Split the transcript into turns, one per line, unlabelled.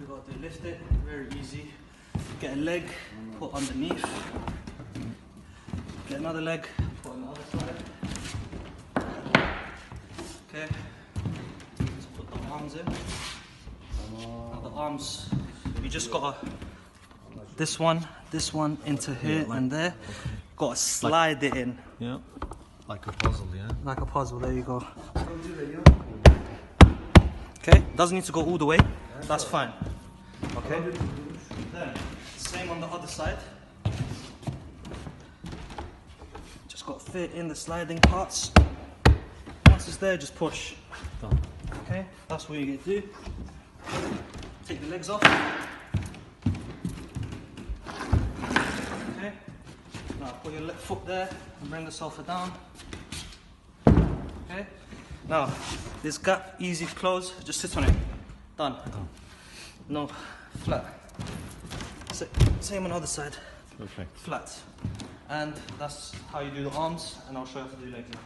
got to lift it, very easy. Get a leg, put underneath. Get another leg, put on the other side. Okay, let's put the arms in. Now the arms, you just gotta, this one into here and there. Gotta slide it in.
Yeah. Like a puzzle, yeah?
Like a puzzle, there you go. Okay, doesn't need to go all the way, that's fine. Okay, then same on the other side. Just got to fit in the sliding parts. Once it's there, just push.
Done.
Okay, that's what you're going to do. Take the legs off. Okay, now put your left foot there and bring the sofa down. Okay, now this gap, easy to close, just sit on it. Done. No, flat. Same on the other side.
Perfect.
Flat. And that's how you do the arms, and I'll show you how to do legs now.